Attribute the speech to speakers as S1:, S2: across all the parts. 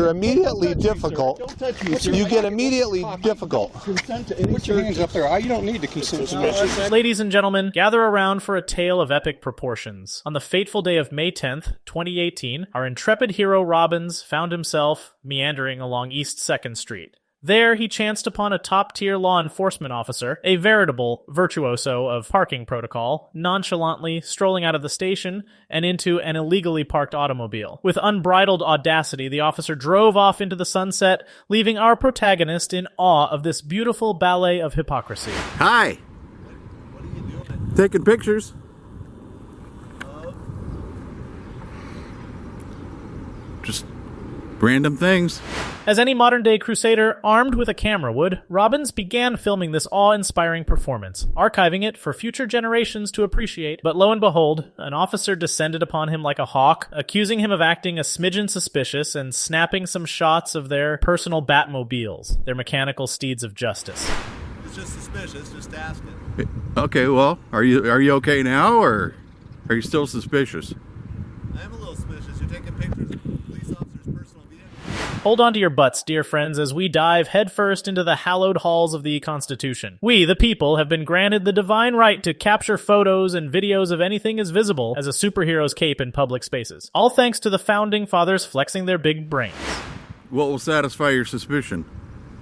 S1: you're immediately difficult.
S2: Don't touch me, sir.
S1: You get immediately difficult.
S2: Consent to any
S3: Put your hands up there. You don't need to consent to this.
S4: Ladies and gentlemen, gather around for a tale of epic proportions. On the fateful day of May 10th, 2018, our intrepid hero Robbins found himself meandering along East 2nd Street. There, he chanced upon a top-tier law enforcement officer, a veritable virtuoso of parking protocol, nonchalantly strolling out of the station and into an illegally parked automobile. With unbridled audacity, the officer drove off into the sunset, leaving our protagonist in awe of this beautiful ballet of hypocrisy.
S5: Hi.
S2: What are you doing?
S5: Taking pictures. Just random things.
S4: As any modern-day crusader armed with a camera would, Robbins began filming this awe-inspiring performance, archiving it for future generations to appreciate. But lo and behold, an officer descended upon him like a hawk, accusing him of acting a smidgen suspicious and snapping some shots of their personal Batmobiles, their mechanical steeds of justice.
S2: It's just suspicious, just asking.
S5: Okay, well, are you okay now, or are you still suspicious?
S2: I am a little suspicious. You're taking pictures of police officers' personal vehicles.
S4: Hold on to your butts, dear friends, as we dive headfirst into the hallowed halls of the Constitution. We, the people, have been granted the divine right to capture photos and videos of anything as visible as a superhero's cape in public spaces. All thanks to the founding fathers flexing their big brains.
S5: What will satisfy your suspicion?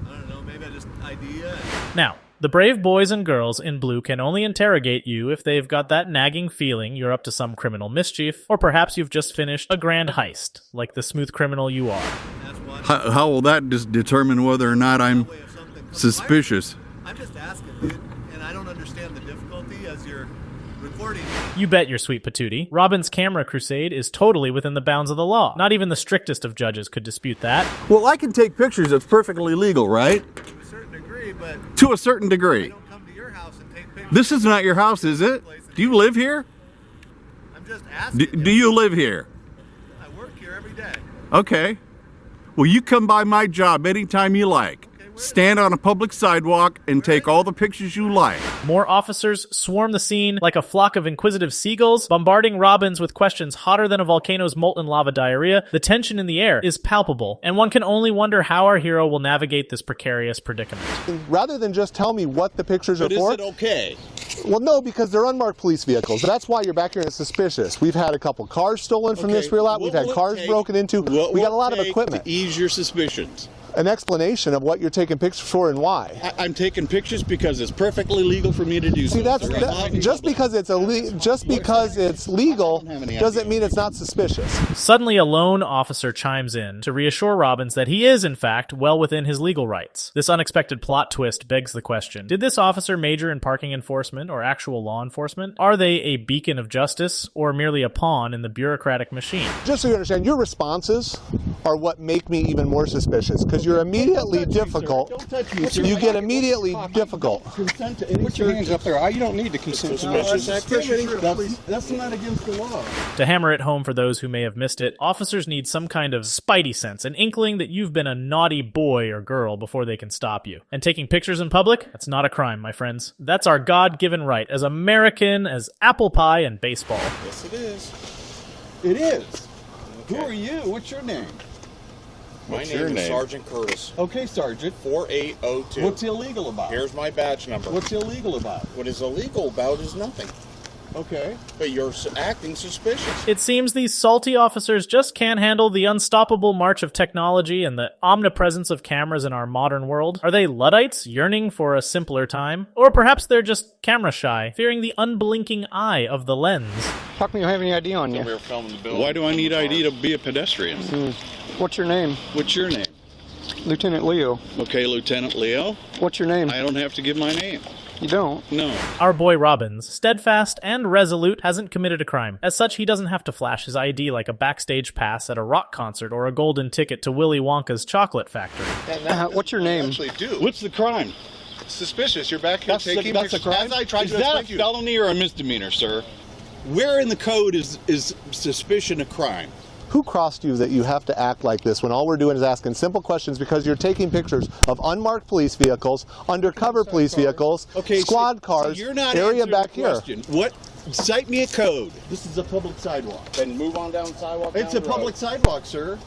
S2: I don't know, maybe I just idea.
S4: Now, the brave boys and girls in blue can only interrogate you if they've got that nagging feeling you're up to some criminal mischief, or perhaps you've just finished a grand heist, like the smooth criminal you are.
S5: How will that determine whether or not I'm suspicious?
S2: I'm just asking, dude, and I don't understand the difficulty as you're recording.
S4: You bet your sweet patootie. Robbins' camera crusade is totally within the bounds of the law. Not even the strictest of judges could dispute that.
S5: Well, I can take pictures. It's perfectly legal, right?
S2: To a certain degree, but
S5: To a certain
S2: I
S5: degree.
S2: don't come to your house and take pictures.
S5: This is not your house, is it? Do you live here?
S2: I'm just asking.
S5: Do you live here?
S2: I work here every day.
S5: Okay. Well, you come by my job anytime you like. Stand on a public sidewalk and take all the pictures you like.
S4: More officers swarm the scene like a flock of inquisitive seagulls, bombarding Robbins with questions hotter than a volcano's molten lava diarrhea. The tension in the air is palpable, and one can only wonder how our hero will navigate this precarious predicament.
S1: Rather than just tell me what the pictures are for.
S3: Is it okay?
S1: Well, no, because they're unmarked police vehicles. That's why you're back here and it's suspicious. We've had a couple cars stolen from this rear lot. We've had cars broken into. We got a lot of equipment.
S3: To ease your suspicions.
S1: An explanation of what you're taking pictures for and why.
S3: I'm taking pictures because it's perfectly legal for me to do so.
S1: See, just because it's legal doesn't mean it's not suspicious.
S4: Suddenly, a lone officer chimes in to reassure Robbins that he is, in fact, well within his legal rights. This unexpected plot twist begs the question: did this officer major in parking enforcement or actual law enforcement? Are they a beacon of justice or merely a pawn in the bureaucratic machine?
S1: Just so you understand, your responses are what make me even more suspicious, because you're immediately difficult.
S2: Don't touch me, sir.
S1: You get immediately difficult.
S2: Consent to any
S3: Put your hands up there. You don't need to consent to this.
S2: That's not against the law.
S4: To hammer it home for those who may have missed it, officers need some kind of spidey sense, an inkling that you've been a naughty boy or girl before they can stop you. And taking pictures in public? That's not a crime, my friends. That's our God-given right, as American as apple pie and baseball.
S3: Yes, it is.
S2: It is.
S3: Who are you? What's your name?
S6: My name is Sergeant Curtis.
S2: Okay, Sergeant.
S6: 4802.
S2: What's illegal about?
S6: Here's my badge number.
S2: What's illegal about?
S6: What is illegal about is nothing.
S2: Okay.
S6: But you're acting suspicious.
S4: It seems these salty officers just can't handle the unstoppable march of technology and the omnipresence of cameras in our modern world. Are they Luddites yearning for a simpler time? Or perhaps they're just camera shy, fearing the unblinking eye of the lens.
S7: How come you don't have any ID on you?
S6: We were filming the building.
S3: Why do I need ID to be a pedestrian?
S7: What's your name?
S3: What's your name?
S7: Lieutenant Leo.
S3: Okay, Lieutenant Leo.
S7: What's your name?
S3: I don't have to give my name.
S7: You don't?
S3: No.
S4: Our boy Robbins, steadfast and resolute, hasn't committed a crime. As such, he doesn't have to flash his ID like a backstage pass at a rock concert or a golden ticket to Willy Wonka's chocolate factory.
S7: What's your name?
S6: Actually, do.
S3: What's the crime?
S6: Suspicious. You're back here taking
S3: That's a
S6: pictures.
S3: crime?
S6: As I tried
S3: Is
S6: to
S3: that
S6: explain
S3: a
S6: to you.
S3: felony or a misdemeanor, sir? Where in the code is suspicion a crime?
S1: Who crossed you that you have to act like this when all we're doing is asking simple questions because you're taking pictures of unmarked police vehicles, undercover police vehicles, squad cars,
S3: you're not
S1: area
S3: answering
S1: back
S3: the
S1: here?
S3: question. What? Cite me a code.
S2: This is a public sidewalk.
S6: Then move on down the sidewalk.
S2: It's
S6: down
S2: a
S6: the road.
S2: public sidewalk, sir.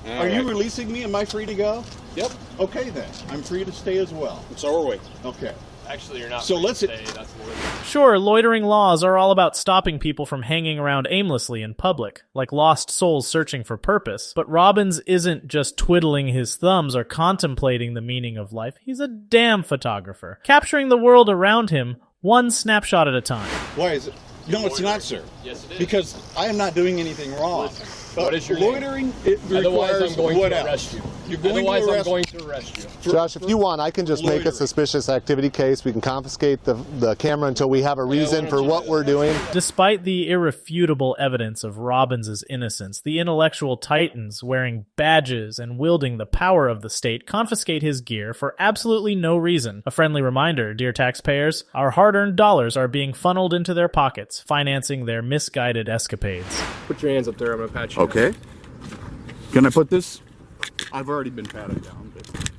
S5: Are you releasing me? Am I free to go?
S3: Yep.
S5: Okay then. I'm free to stay as well.
S3: So are we.
S5: Okay.
S8: Actually, you're not.
S3: So
S8: free to
S3: let's-
S8: stay, that's loitering.
S4: Sure, loitering laws are all about stopping people from hanging around aimlessly in public, like lost souls searching for purpose. But Robbins isn't just twiddling his thumbs or contemplating the meaning of life. He's a damn photographer, capturing the world around him one snapshot at a time.
S5: Why is it? No, it's not, sir.
S8: Yes, it is.
S5: Because I am not doing anything wrong.
S8: What is your name?
S5: Loitering? It
S8: Otherwise,
S5: requires
S8: I'm going
S5: what
S8: to
S5: else?
S8: arrest you.
S5: You're going
S8: Otherwise,
S5: to
S8: I'm
S5: arrest
S8: going to arrest you.
S1: Josh, if you want, I can just make a
S5: loitering.
S1: suspicious activity case. We can confiscate the camera until we have a reason for what we're doing.
S4: Despite the irrefutable evidence of Robbins' innocence, the intellectual titans wearing badges and wielding the power of the state confiscate his gear for absolutely no reason. A friendly reminder, dear taxpayers, our hard-earned dollars are being funneled into their pockets, financing their misguided escapades.
S8: Put your hands up there. I'm going to pat you.
S5: Okay. Can I put this? I've already been patted down. But...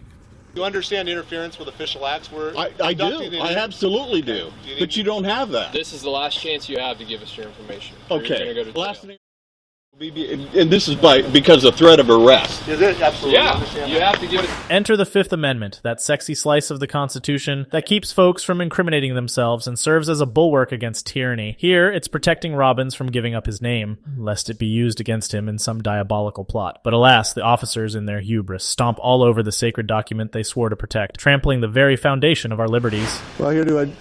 S1: You understand interference with official acts?
S5: I do. I absolutely do. But you don't have that.
S8: This is the last chance you have to give us your information. Or
S5: Okay.
S8: You're going to go to
S5: Last
S8: jail.
S5: thing. And this is because of threat of arrest.
S1: Is it? Absolutely.
S8: Yeah, you have to give it.
S4: Enter the Fifth Amendment, that sexy slice of the Constitution that keeps folks from incriminating themselves and serves as a bulwark against tyranny. Here, it's protecting Robbins from giving up his name, lest it be used against him in some diabolical plot. But alas, the officers in their hubris stomp all over the sacred document they swore to protect, trampling the very foundation of our liberties.
S1: Well,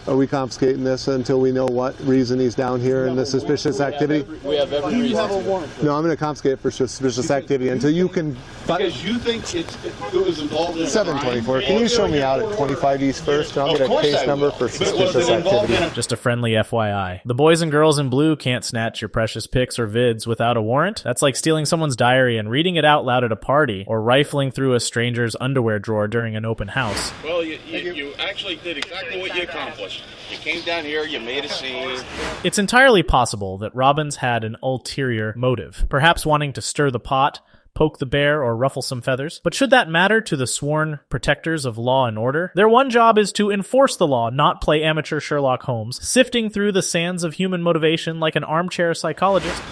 S1: are we confiscating this until we know what reason he's down here in the suspicious activity?
S8: We have every reason.
S1: No, I'm going to confiscate it for suspicious activity until you can...
S5: Because you think it was involved in a
S1: 724. Can you show me out at 25 East first? I'll get a
S5: course
S1: case
S5: I
S1: number
S5: will.
S1: for
S5: But was
S1: suspicious
S5: it involved
S1: activity.
S5: in a
S4: Just a friendly FYI. The boys and girls in blue can't snatch your precious pics or vids without a warrant. That's like stealing someone's diary and reading it out loud at a party, or rifling through a stranger's underwear drawer during an open house.
S6: Well, you actually did exactly what you accomplished. You came down here, you made a scene.
S4: It's entirely possible that Robbins had an ulterior motive, perhaps wanting to stir the pot, poke the bear, or ruffle some feathers. But should that matter to the sworn protectors of law and order? Their one job is to enforce the law, not play amateur Sherlock Holmes, sifting through the sands of human motivation like an armchair psychologist.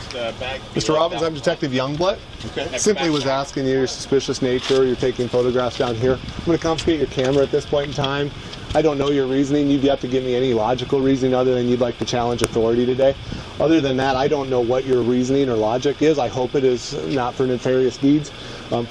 S1: Mr. Robbins, I'm Detective Youngblood.
S5: Okay.
S1: Simply was asking you your suspicious nature. You're taking photographs down here. I'm going to confiscate your camera at this point in time. I don't know your reasoning. You'd have to give me any logical reasoning other than you'd like to challenge authority today. Other than that, I don't know what your reasoning or logic is. I hope it is not for nefarious deeds.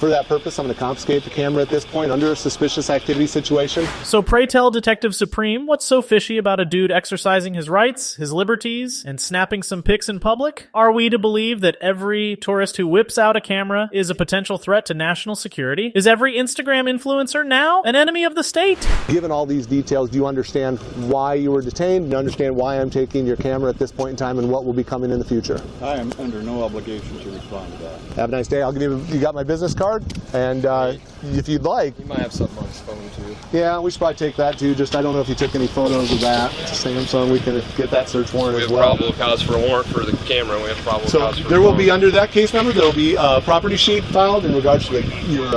S1: For that purpose, I'm going to confiscate the camera at this point under a suspicious activity situation.
S4: So pray tell, Detective Supreme, what's so fishy about a dude exercising his rights, his liberties, and snapping some pics in public? Are we to believe that every tourist who whips out a camera is a potential threat to national security? Is every Instagram influencer now an enemy of the state?
S1: Given all these details, do you understand why you were detained? Do you understand why I'm taking your camera at this point in time and what will be coming in the future?
S5: I am under no obligation to respond to that.
S1: Have a nice day. I'll give you got my business card, and if you'd like,
S8: You might have something on his phone, too.
S1: yeah, we should probably take that too. Just I don't know if you took any photos of that. It's a Samsung. We can get that search warrant as well.
S8: probable cause for a warrant for the camera. We have probable
S1: So
S8: cause for
S1: there
S8: the
S1: will
S8: phone.
S1: be under that case number. There will be a property sheet filed in regards to your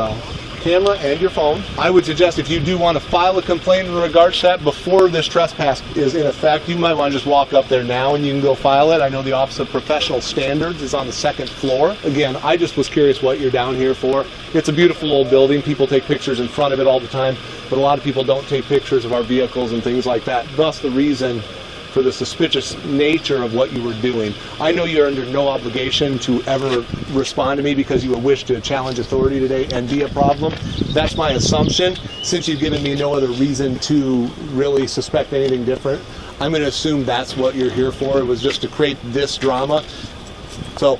S1: camera and your phone. I would suggest if you do want to file a complaint in regards to that before this trespass is in effect, you might want to just walk up there now and you can go file it. I know the Office of Professional Standards is on the second floor. Again, I just was curious what you're down here for. It's a beautiful old building. People take pictures in front of it all the time, but a lot of people don't take pictures of our vehicles and things like that. Thus the reason for the suspicious nature of what you were doing. I know you're under no obligation to ever respond to me because you wish to challenge authority today and be a problem. That's my assumption. Since you've given me no other reason to really suspect anything different, I'm going to assume that's what you're here for. It was just to create this drama. So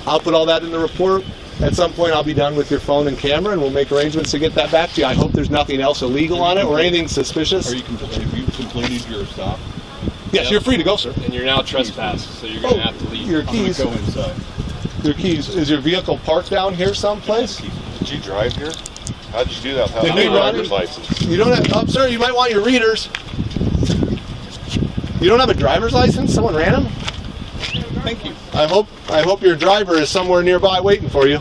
S1: I'll put all that in the report. At some point I'll be done with your phone and camera and we'll make arrangements to get that back to you. I hope there's nothing else illegal on it or anything suspicious.
S5: Have you completed your stop?
S1: Yes, you're free to go, sir.
S8: And you're now trespassed, so you're going to have to leave.
S1: Your keys.
S5: I'm gonna go inside.
S1: Your keys. Is your vehicle parked down here someplace?
S6: Did you drive here? How did you do that without
S1: Did
S6: a
S1: we run?
S6: driver's license?
S1: You don't have. Oh, sir, you might want your readers. You don't have a driver's license? Someone ran them?
S5: Thank you.
S1: I hope your driver is somewhere nearby waiting for you.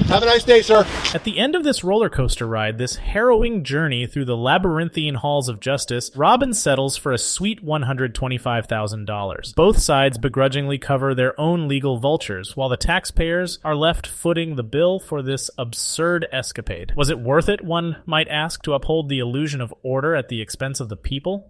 S1: Have a nice day, sir.
S4: At the end of this roller coaster ride, this harrowing journey through the labyrinthine halls of justice, Robbins settles for a sweet $125,000. Both sides begrudgingly cover their own legal vultures, while the taxpayers are left footing the bill for this absurd escapade. Was it worth it, one might ask, to uphold the illusion of order at the expense of the people?